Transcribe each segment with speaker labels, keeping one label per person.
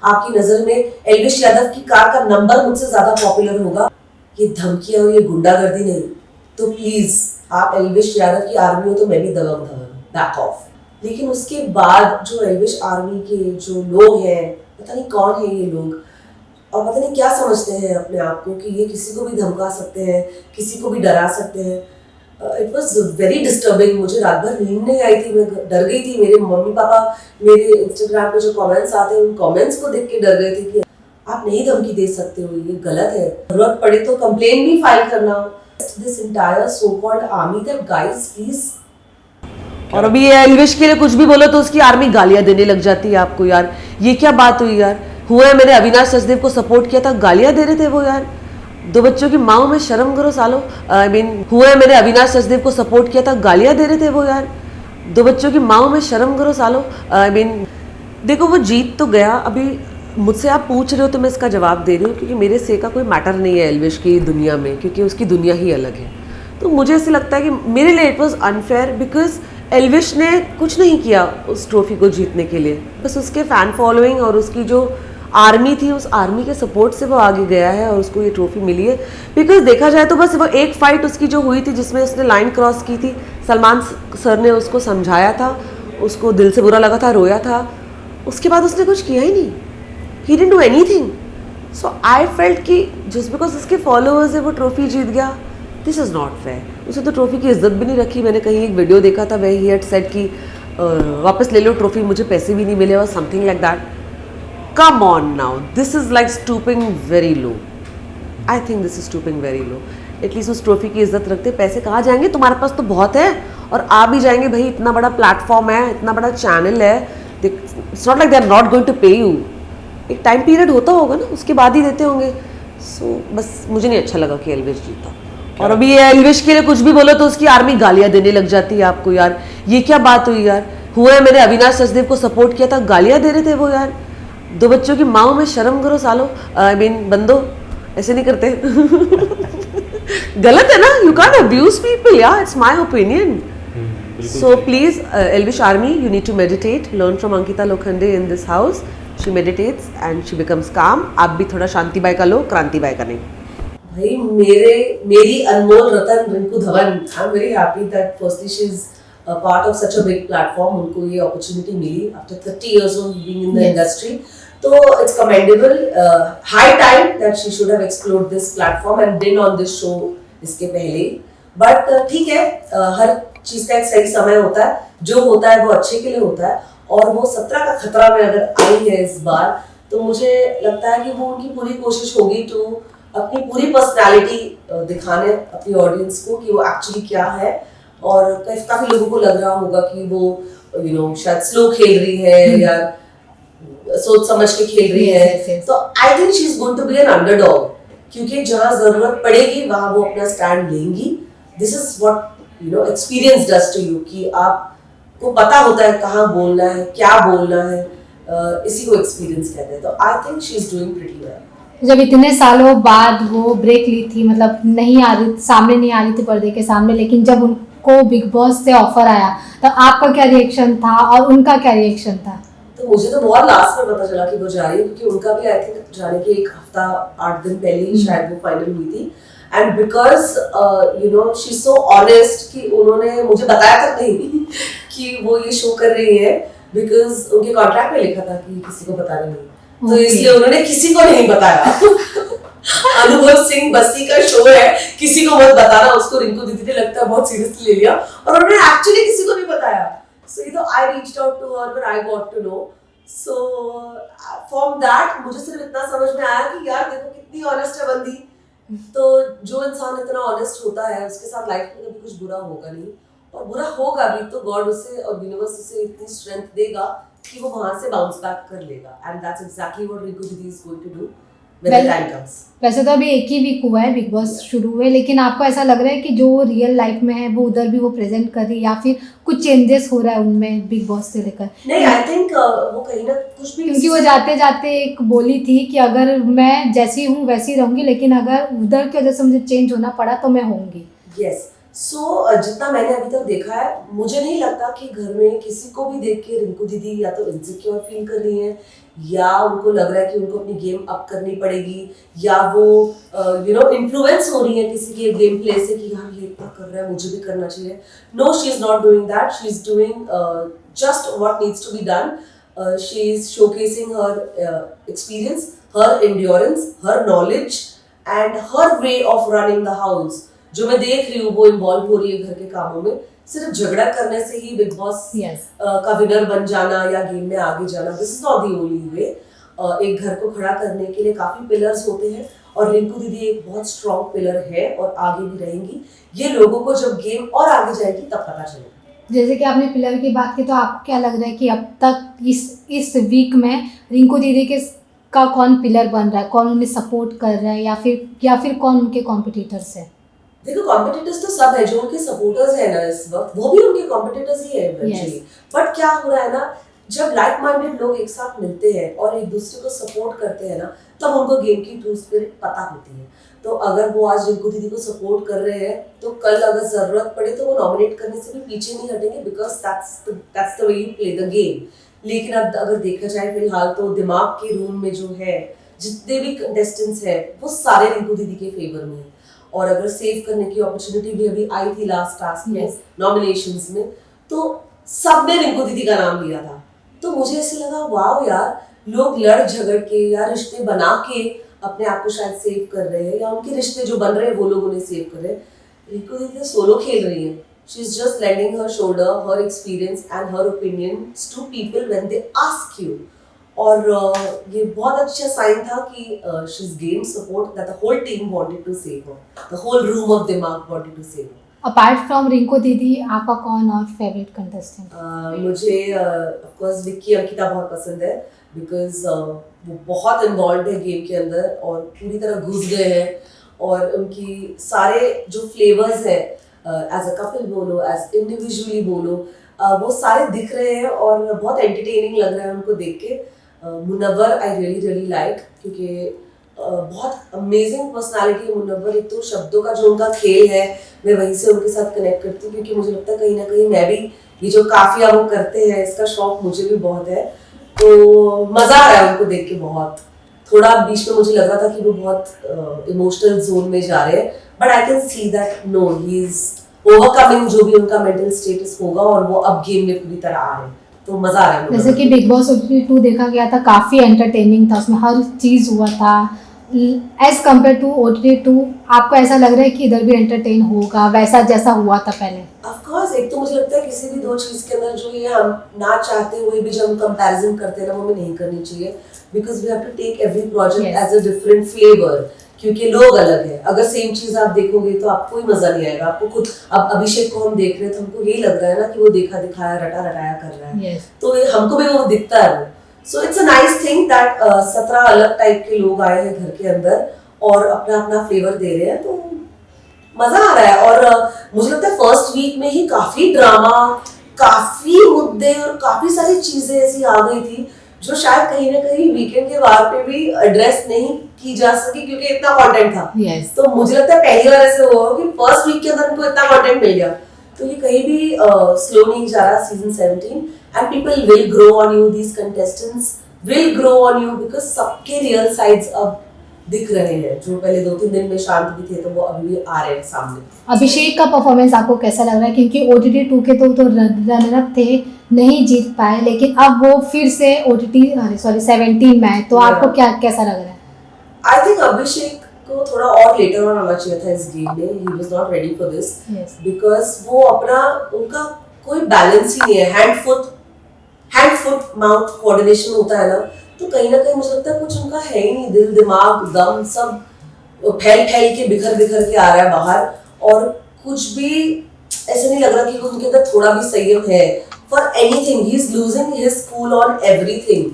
Speaker 1: आपकी नजर में एल्विश यादव की कार का नंबर मुझसे ज्यादा पॉपुलर होगा। ये धमकियां और ये गुंडागर्दी नहीं, तो प्लीज आप एल्विश यादव की आर्मी हो तो मैं भी दबंग बैक ऑफ। लेकिन उसके बाद जो एल्विश आर्मी के जो लोग हैं, पता नहीं कौन है ये लोग, और पता नहीं क्या समझते हैं अपने आप को कि ये किसी को भी धमका सकते हैं, किसी को भी डरा सकते हैं। It was very disturbing. मुझे रात भर नींद नहीं आई थी, मैं डर गई थी। मेरे मम्मी पापा मेरे इंस्टाग्राम पे जो कमेंट्स आते हैं उन कमेंट्स को देख के डर गए थे कि आप नहीं धमकी दे सकते हो, ये गलत है, जरूरत पड़े तो कंप्लेन भी फाइल करना। This entire so called army that guys please. और अभी ये एल्विश के लिए कुछ भी बोलो तो उसकी आर्मी गालियां देने लग जाती है आपको। यार ये क्या बात हुई यार? हुआ है मैंने अविनाश सचदेव को सपोर्ट किया था, गालियां दे रहे थे वो यार। दो बच्चों की माओ में शर्म करो सालो। हुआ है मैंने अविनाश सचदेव को सपोर्ट किया था, गालियां दे रहे थे वो यार। दो बच्चों की माओ में शर्म करो सालो। देखो वो जीत तो गया। अभी मुझसे आप पूछ रहे हो तो मैं इसका जवाब दे रही हूँ, क्योंकि मेरे से का कोई मैटर नहीं है एल्विश की दुनिया में, क्योंकि उसकी दुनिया ही अलग है। तो मुझे ऐसे लगता है कि मेरे लिए it was unfair, because Elvish ने कुछ नहीं किया उस ट्रॉफी को जीतने के लिए। बस उसके फैन फॉलोइंग और उसकी जो आर्मी थी, उस आर्मी के सपोर्ट से वो आगे गया है और उसको ये ट्रॉफी मिली है। बिकॉज देखा जाए तो बस वो एक फाइट उसकी जो हुई थी जिसमें उसने लाइन क्रॉस की थी, सलमान सर ने उसको समझाया था, उसको दिल से बुरा लगा था, रोया था, उसके बाद उसने कुछ किया ही नहीं। He didn't do anything. So I felt कि जस्ट बिकॉज उसके फॉलोअर्स है वो ट्रॉफी जीत गया, दिस इज़ नॉट फेयर। उसने तो ट्रॉफी की इज्जत भी नहीं रखी। मैंने कहीं एक वीडियो देखा था वह ही हैड सेड कि वापस ले लो ट्रॉफी, मुझे पैसे भी नहीं मिले और something like that. Come on now, this is like stooping very low. I think this is stooping very low. At least उस ट्रॉफी की इज्जत रखते। पैसे कहाँ जाएंगे? तुम्हारे पास तो बहुत है और आ भी जाएंगे भाई, इतना बड़ा प्लेटफॉर्म है, इतना बड़ा चैनल है। It's not like they are not going to pay you. एक टाइम पीरियड होता होगा ना, उसके बाद ही देते होंगे। सो बस मुझे नहीं अच्छा लगा कि एल्विश जीता। और अभी ये एल्विश के लिए कुछ भी बोलो तो उसकी आर्मी गालियां देने लग जाती है आपको। यार ये क्या बात हुई यार? हुआ है मैंने अविनाश सचदेव को सपोर्ट किया था, गालियां दे रहे थे वो यार। दो बच्चों की माओ में शर्म करो सालो। बंदो ऐसे नहीं करते। गलत है ना? You can't abuse people. या it's my opinion. So please Elvish army, you need to meditate, learn from Ankita Lokhande in this house. She meditates and she becomes calm. आप भी थोड़ा शांति बाई का लो, क्रांति बाई का नहीं। भाई मेरी अनमोल रतन Rinku Dhawan, I am very happy that firstly she is part of such a big platform. उनको ये अपॉर्चुनिटी मिली after 30 years of being in the industry. तो it's commendable, high time that she should have explored this platform and been on this show इसके पहले। But ठीक है, हर चीज का एक सही समय होता है, जो होता है वो अच्छे के लिए होता है। और वो 17 का खतरा में अगर आई है इस बार, तो मुझे लगता है कि वो उनकी पूरी कोशिश होगी टू अपनी पूरी पर्सनालिटी दिखाने अपनी ऑडियंस को कि वो एक्चुअली क्या है। और काफी लोगों को लग रहा होगा कि वो शायद स्लो खेल रही है या सोच समझ के खेल रही है। तो I think she is going to be an underdog, क्योंकि जहां जरूरत पड़ेगी वहां वो अपना स्टैंड लेंगी। This is what experience does to you, कि आपको पता होता है कहाँ बोलना है, क्या बोलना है। इसी को एक्सपीरियंस कहते हैं। तो I think she is doing pretty well.
Speaker 2: जब इतने सालों बाद वो ब्रेक ली थी, मतलब नहीं आ रही, सामने नहीं आ रही थी पर्दे के सामने, लेकिन जब उनको बिग बॉस से ऑफर आया तो आपका क्या रिएक्शन था और उनका क्या रिएक्शन था?
Speaker 1: तो मुझे तो बहुत लास्ट में पता चला कि वो जा रही है, क्योंकि उनका भी आई थिंक जाने के एक हफ्ता 8 दिन पहले ही शायद वो फाइनल हुई थी। And because she so honest कि उन्होंने मुझे बताया तक नहीं कि वो ये शो कर रही है, बिकॉज उनके कॉन्ट्रैक्ट में लिखा था कि किसी को बताना नहीं। तो इसलिए उन्होंने किसी को नहीं बताया। अनुभव सिंह बस्सी का शो है, किसी को मत बताना। उसको रिंकू दीदी ने लगता है बहुत सीरियसली ले लिया और उन्होंने एक्चुअली किसी को नहीं बताया। So I reached out to her when I got to know. So from that मुझे सिर्फ इतना समझ में आया कि यार देखो कितनी ऑनेस्ट है बंदी। तो जो इंसान इतना ऑनेस्ट होता है उसके साथ लाइफ में कभी कुछ बुरा होगा नहीं, और बुरा होगा भी तो गॉड उसे और यूनिवर्स उसे इतनी स्ट्रेंथ देगा कि वो वहां से बाउंस बैक कर लेगा। And that's exactly what Rinku didi is going to do when the time comes.
Speaker 2: वैसे तो अभी एक ही वीक हुआ है बिग बॉस शुरू हुए, लेकिन आपको ऐसा लग रहा है कि जो रियल लाइफ में है वो उधर भी वो प्रेजेंट कर रही, या फिर कुछ चेंजेस हो रहा है उनमें बिग बॉस से लेकर?
Speaker 1: नहीं, आई थिंक वो कहीं ना कुछ भी,
Speaker 2: क्योंकि वो जाते जाते एक बोली थी कि अगर मैं जैसी हूँ वैसी रहूंगी, लेकिन अगर उधर की वजह से मुझे चेंज होना पड़ा तो मैं होंगी।
Speaker 1: यस, जितना मैंने अभी तक देखा है, मुझे नहीं लगता कि घर में किसी को भी देख के रिंकू दीदी या तो इनसिक्योर फील कर रही है, या उनको लग रहा है कि उनको अपनी गेम अप करनी पड़ेगी, या वो इन्फ्लुएंस हो रही है किसी के गेम प्ले से कि यार ये इतना कर रहा है, मुझे भी करना चाहिए. No, she is not doing that. She is doing just what needs to be done. She is showcasing her experience, her endurance, her knowledge and her way of running the house. जो मैं देख रही हूँ वो involve हो रही है घर के कामों में. सिर्फ झगड़ा करने से ही बिग बॉस का विनर बन जाना या गेम में आगे जाना, this is not the only way. एक घर को खड़ा करने के लिए काफी पिलर्स होते हैं और रिंकू दीदी एक बहुत स्ट्रॉन्ग पिलर है और आगे भी रहेंगी. ये लोगों को जब गेम और आगे जाएगी तब पता चलेगा.
Speaker 2: जैसे कि आपने पिलर की बात की, तो आपको क्या लग रहा है कि अब तक इस वीक में रिंकू दीदी का कौन पिलर बन रहा है, कौन उन्हें सपोर्ट कर रहा है, या फिर कौन उनके कॉम्पिटिटर्स है?
Speaker 1: देखो, कॉम्पिटिटर्स तो सब है. जो उनके सपोर्टर्स है ना इस वक्त, वो भी उनके कॉम्पिटिटर्स ही है इवेंचुअली. बट क्या हो रहा है ना, जब लाइक माइंडेड लोग एक साथ मिलते हैं और एक दूसरे को सपोर्ट करते हैं ना, तब उनको गेम की ट्रू स्पिरिट पता होती है. तो अगर वो आज रिंकू दीदी को सपोर्ट कर रहे हैं, तो कल अगर जरूरत पड़े तो वो नॉमिनेट करने से भी पीछे नहीं हटेंगे, because that's the way you play the game. लेकिन अब अगर देखा जाए फिलहाल तो दिमाग के रूम में जो है, जितने भी कंटेस्टेंट्स हैं वो सारे रिंकू दीदी के फेवर में हैं. और अगर सेव करने की अपॉर्चुनिटी भी अभी आई थी लास्ट टास्क में, नॉमिनेशंस में, तो सबने रिंकू दीदी का नाम लिया था. तो मुझे ऐसे लगा वाह यार, लोग लड़ झगड़ के या रिश्ते बना के अपने आप को शायद सेव कर रहे हैं, या उनके रिश्ते जो बन रहे हैं वो लोग उन्हें सेव कर रहे हैं. रिंकू दीदी सोलो खेल रही है. She is just lending her shoulder, her experience and her opinions to people when they ask you. और ये बहुत अच्छा साइन था कि she is gain support, that the whole team wanted to save her, the whole room of Dimaag wanted to save her.
Speaker 2: Apart from Rinku didi, आपका कौन और favourite contestant?
Speaker 1: मुझे ऑफ कोर्स विक्की अंकिता बहुत पसंद है, बिकॉज वो बहुत इन्वॉल्व है गेम के अंदर और पूरी तरह घुस गए हैं. और उनकी सारे जो फ्लेवर्स है, एज अ कपल बोलो, एज इंडिविजुअली बोलो, वो सारे दिख रहे हैं और बहुत एंटरटेनिंग लग रहा है उनको देख के. मुनव्वर आई रियली लाइक, क्योंकि बहुत अमेजिंग पर्सनालिटी है मुनव्वर. एक तो शब्दों का जो उनका खेल है, मैं वहीं से उनके साथ कनेक्ट करती हूँ, क्योंकि मुझे लगता है कहीं ना कहीं मैं भी ये जो काफिया वो करते हैं, इसका शौक मुझे भी बहुत है. तो मजा आ रहा है उनको देख के. बहुत थोड़ा बीच में मुझे लग रहा था कि वो बहुत इमोशनल जोन में जा रहे हैं, but I can see that no, he is overcoming जो भी उनका मेंटल स्टेटस होगा, और वो अब गेम में पूरी तरह आ रहे हैं. तो मजा आ रहा है.
Speaker 2: जैसे कि बिग बॉस OTT 2 देखा गया था, काफ़ी एंटरटेनिंग था, उसमें हर चीज़ हुआ था. एज कम्पेयर टू OTT 2, आपको ऐसा लग रहा है कि इधर भी एंटरटेन होगा वैसा जैसा हुआ था पहले?
Speaker 1: Of course. एक तो मुझे लगता है किसी भी दो चीज के अंदर जो ये हम ना चाहते हुए भी जब हम कंपैरिजन करते हैं ना, वो हमें नहीं करनी चाहिए, because we have to take every project as a different flavour, क्योंकि लोग अलग है. अगर सेम चीज आप देखोगे तो आपको ही मजा नहीं आएगा. आपको खुद, अब अभिषेक को हम देख रहे हैं तो हमको यही लग रहा है ना कि वो देखा दिखाया रटा रटाया कर रहा है. तो ये हमको भी वो दिखता है. So it's a nice thing that 17 अलग टाइप के लोग आए हैं घर के अंदर और अपना अपना फ्लेवर दे रहे हैं. तो मजा आ रहा है. और मुझे लगता है फर्स्ट वीक में ही काफी ड्रामा, काफी मुद्दे और काफी सारी चीजें ऐसी आ गई थी जो शायद कहीं ना कहीं वीकेंड के वार पे भी एड्रेस नहीं की जा सकी, क्योंकि इतना कंटेंट था. तो मुझे लगता है पहली बार ऐसे हुआ कि फर्स्ट वीक के अंदर इनको इतना कंटेंट मिल गया. तो ये कहीं भी स्लो नहीं जा रहा season 17, and people will grow on you, these contestants will grow on you, because सबके रियल साइड्स अब दिख रहे हैं. जो पहले 2-3 दिन में शांत भी थे, तो वो अभी भी आ रहे हैं सामने.
Speaker 2: अभिषेक का परफॉर्मेंस आपको कैसा लग रहा है? क्योंकि OTT 2 के तो रनर अप थे, नहीं जीत पाए, लेकिन अब वो फिर से 17 में है, तो आपको कैसा लग रहा है?
Speaker 1: आई थिंक अभिषेक को थोड़ा और लेटर ऑन आना चाहिए था इस गेम में. He was not ready for this, because वो उनका कोई बैलेंस ही नहीं है. हैंड फुट माउथ कोऑर्डिनेशन होता है ना, तो कहीं ना कहीं मुझे लगता है कुछ उनका है ही नहीं. दिल दिमाग दम सब फैल के बिखर के आ रहा है बाहर, और कुछ भी ऐसे नहीं लग रहा कि उनके अंदर थोड़ा भी संयम है for anything. He is losing his cool on everything.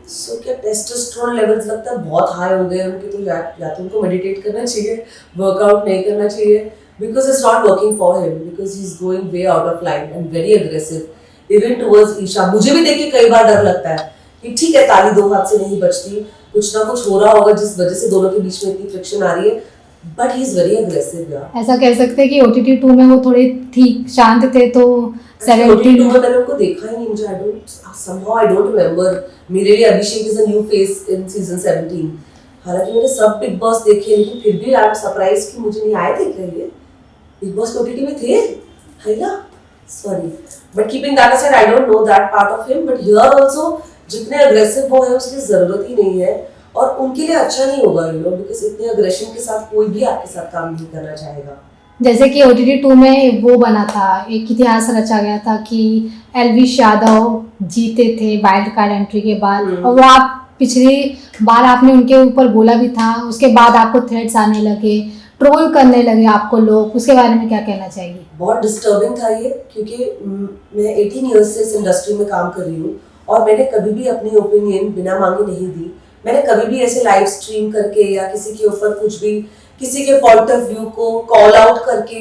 Speaker 1: So क्या टेस्टोस्टेरोन लेवल्स लगता है बहुत हाई हो गए उनके. तो या तो उनको मेडिटेट करना चाहिए, वर्कआउट नहीं करना चाहिए, because it's not working for him, because he is going way out of line and very aggressive even towards Isha. मुझे भी देख के कई बार डर लगता है कि ठीक है, ताली दो हाथ से नहीं बचती, कुछ ना कुछ हो रहा होगा जिस वजह से दोनों के बीच में इतनी फ्रिक्शन आ रही है. But he is very aggressive यार।
Speaker 2: ऐसा कह सकते हैं कि OTT 2 में वो थोड़े ठीक शांत थे, तो 17
Speaker 1: में मैंने उनको देखा ही नहीं, मुझे आई डोंट रिमेम्बर। मेरे लिए Abhishek is a new face in season 17। हालांकि मैंने सब बिग बॉस देखे, लेकिन फिर भी आई एम सरप्राइज कि मुझे नहीं आए देख रहे हैं। बिग बॉस OTT में थे, है ना? Sorry, but keeping that aside, I don't know that part of him, but here also जितने अग्रेसिव वो है उसकी जरूरत ही नहीं है, और उनके लिए अच्छा नहीं होगा, यू नो, बिकॉज इतने अग्रेशन के साथ कोई भी आपके साथ काम नहीं करना चाहेगा।
Speaker 2: जैसे कि OTT 2 में वो बना था, एक इतिहास रचा गया था कि एल्विश यादव जीते थे वाइल्ड कार्ड एंट्री के बाद, और वो आप पिछली बार आपने उनके ऊपर बोला भी था, उसके बाद आपको थ्रेड्स आने लगे, ट्रोल करने लगे आपको लोग, उसके बारे में क्या कहना चाहिए?
Speaker 1: बहुत डिस्टर्बिंग था ये, क्योंकि मैं 18 ईयर्स से इस इंडस्ट्री में काम कर रही हूँ, और मैंने कभी भी अपनी ओपिनियन बिना मांगे नहीं दी। मैंने कभी भी ऐसे लाइव स्ट्रीम करके या किसी के ऊपर कुछ भी, किसी के पॉइंट ऑफ व्यू को कॉल आउट करके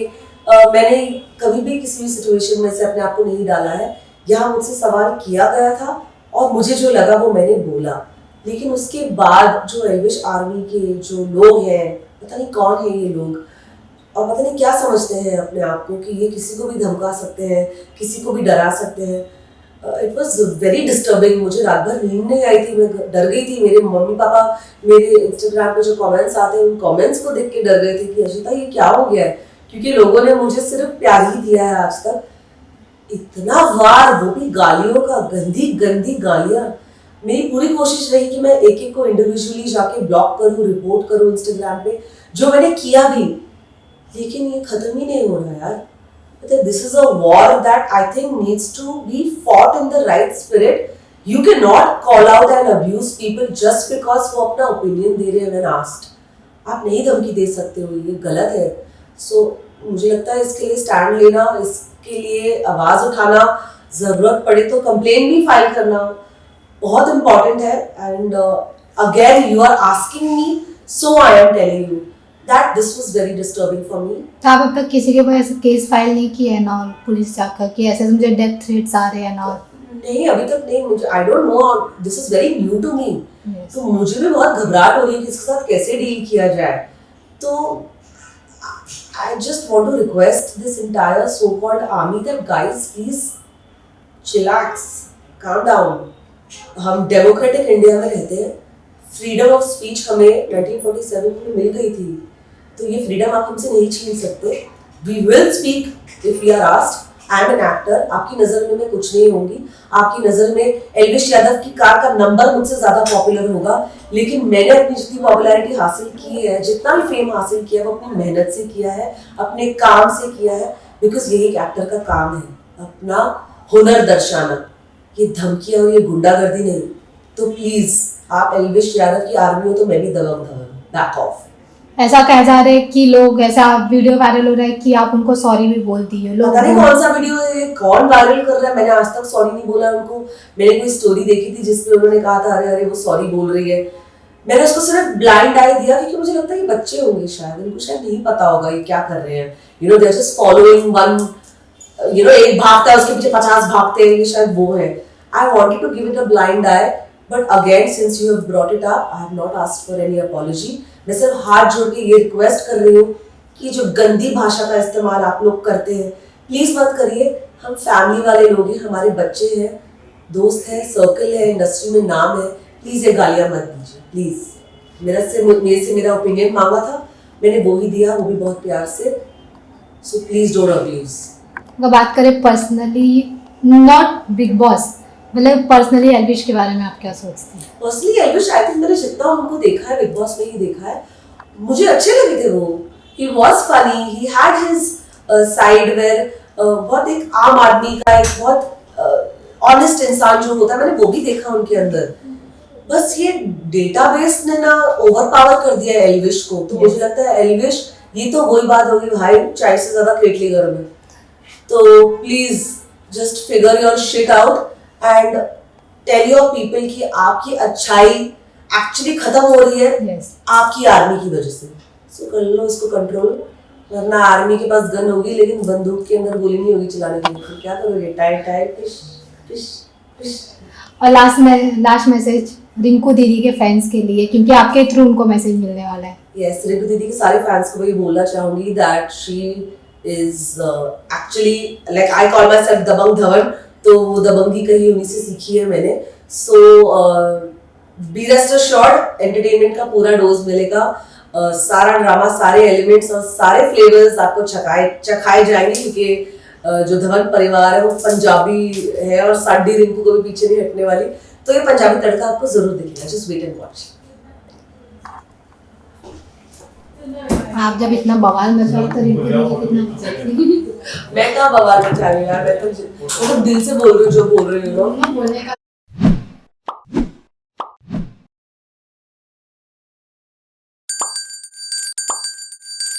Speaker 1: मैंने कभी भी किसी भी सिचुएशन में से अपने आप को नहीं डाला है। यहाँ मुझसे सवाल किया गया था और मुझे जो लगा वो मैंने बोला, लेकिन उसके बाद जो एल्विश आर्मी के जो लोग हैं, पता नहीं कौन है ये लोग, और पता नहीं क्या समझते हैं अपने आप को कि ये किसी को भी धमका सकते हैं, किसी को भी डरा सकते हैं। It was very disturbing. मुझे रात भर नींद नहीं आई थी, मैं डर गई थी। मेरे मम्मी पापा मेरे इंस्टाग्राम पे जो कमेंट्स आते हैं उन कमेंट्स को देख के डर गए थे कि अशिता ये क्या हो गया है, क्योंकि लोगों ने मुझे सिर्फ प्यार ही दिया है आज तक। इतना वार, वो भी गालियों का, गंदी गंदी गालियां। मेरी पूरी कोशिश रही कि मैं एक एक को इंडिविजुअली जाके ब्लॉक करूं, रिपोर्ट करूं इंस्टाग्राम पे, जो मैंने किया भी, लेकिन ये खत्म ही नहीं हो रहा यार। This is a war that I think needs to be fought in the right spirit. You cannot call out and abuse people just because वो अपना opinion दे रहे हैं when asked. आप नहीं धमकी दे सकते हो, ये गलत है। So मुझे लगता है इसके लिए स्टैंड लेना, इसके लिए आवाज उठाना, जरूरत पड़े तो कंप्लेन भी फाइल करना बहुत इम्पोर्टेंट है। And again you are asking me, so I am telling you that this was very disturbing for me.
Speaker 2: तो आप अब तक किसी के ऊपर ऐसे केस फाइल नहीं किया है ना, और पुलिस जाकर कि ऐसे मुझे डेथ थ्रेट्स आ रहे हैं ना?
Speaker 1: नहीं, अभी तक नहीं। मुझे I don't know, this is very new to me. तो मुझे भी बहुत घबराहट हो रही है कि इसके साथ कैसे डील किया जाए। तो I just want to request this entire so called army that guys please chillax, calm down. हम डेमोक्रेटिक इंडिया में रहते हैं। फ्रीडम ऑफ स्पीच हमें 1947 में मिल गई थी, तो ये फ्रीडम आप हमसे नहीं छीन सकते। We will speak if we are asked. I am an actor. आपकी नज़र में मैं कुछ नहीं होंगी। आपकी नज़र में एल्विश यादव की कार का नंबर मुझसे ज़्यादा पॉपुलर होगा, लेकिन मैंने अपनी जितनी पॉपुलैरिटी हासिल की है, जितना भी फेम हासिल किया है, वो अपनी मेहनत से किया है, अपने काम से किया है, बिकॉज यही एक एक्टर का काम है, अपना हुनर दर्शाना। ये धमकियाँ और ये गुंडागर्दी नहीं। तो प्लीज़, आप एल्विश यादव की आर्मी हो तो मैं भी दबंग था। Back of.
Speaker 2: ऐसा कहा जा रहा है कि लोग, ऐसा वीडियो वायरल हो रहा है कि आप उनको सॉरी भी बोल दिए। लोग
Speaker 1: पता नहीं कौन सा वीडियो है, कौन वायरल कर रहा है। मैंने आज तक सॉरी नहीं बोला उनको। मैंने कोई स्टोरी देखी थी जिसमें उन्होंने कहा था अरे अरे वो सॉरी बोल रही है। मैंने उसको सिर्फ ब्लाइंड आई दिया, क्योंकि मुझे लगता है ये बच्चे होंगे, शायद इनको शायद नहीं पता होगा ये क्या कर रहे हैं। You know, they are just following one, you know, एक भागता है उसके पीछे 50 भागते हैं, ये शायद वो है। I wanted to give it a blind eye, but again since you have brought it up, I have not asked for any apology. मैं सिर्फ हाथ जोड़ के ये रिक्वेस्ट कर रही हूँ कि जो गंदी भाषा का इस्तेमाल आप लोग करते हैं, प्लीज मत करिए। हम फैमिली वाले लोग हैं, हमारे बच्चे हैं, दोस्त हैं, सर्कल है, इंडस्ट्री में नाम है। प्लीज ये गालियां मत दीजिए, प्लीज। मेरे से मेरा ओपिनियन मांगा था, मैंने वो ही दिया, वो भी बहुत प्यार से। So please don't abuse.
Speaker 2: अगर बात करें पर्सनली, नॉट बिग बॉस, मतलब पर्सनली एल्विश के बारे में आप क्या सोचते हैं?
Speaker 1: पर्सनली एल्विश, आई थिंक मैंने जितना उनको देखा है बिग बॉस में ही देखा है, मुझे अच्छे लगे थे वो। He was funny, he had his side where, बहुत एक आम आदमी का, एक बहुत ऑनेस्ट इंसान जो होता है, मैंने वो भी देखा उनके अंदर। बस ये डेटाबेस ने ना ओवर पावर कर दिया है एल्विश को। तो मुझे लगता है एल्विश, ये तो वही बात होगी भाई, चाय से ज्यादा केटली गर्म है। तो please just figure your shit out and tell your people कि आपकी अच्छाई एक्चुअली खत्म हो रही है आपकी आर्मी की वजह से। सो कर लो इसको कंट्रोल, वरना आर्मी के पास गन होगी लेकिन बंदूक के अंदर गोली नहीं होगी चलाने के लिए। तो क्या करोगे? टाइट टाइट पिश पिश पिश।
Speaker 2: और लास्ट मैसेज रिंकू दीदी के फैंस के लिए, क्योंकि आपके थ्रू उनको मैसेज मिलने वाला है।
Speaker 1: यस, रिंकू दीदी के सारे फैंस को मैं ये बोलना चाहूंगी that she is actually like I call myself Dabangg Dhawan, तो वो दबंगी कहीं उन्हीं से सीखी है मैंने. So be rest assured entertainment का पूरा डोज मिलेगा. सारा ड्रामा, सारे एलिमेंट्स और सारे फ्लेवर्स आपको चखाए जाएंगे, क्योंकि जो धवन परिवार है वो पंजाबी है और साडी रिंकू को भी पीछे नहीं हटने वाली. तो ये पंजाबी तड़का आपको जरूर दिखेगा. Just wait and watch.
Speaker 2: आप जब इतना बवाल मचा तो रिंकू दीदी कितना
Speaker 1: मैं कहाँ बवाल मचा रही हूँ यार, मैं तो दिल से बोल रही हूँ जो बोल रही हूँ.
Speaker 2: बोलने का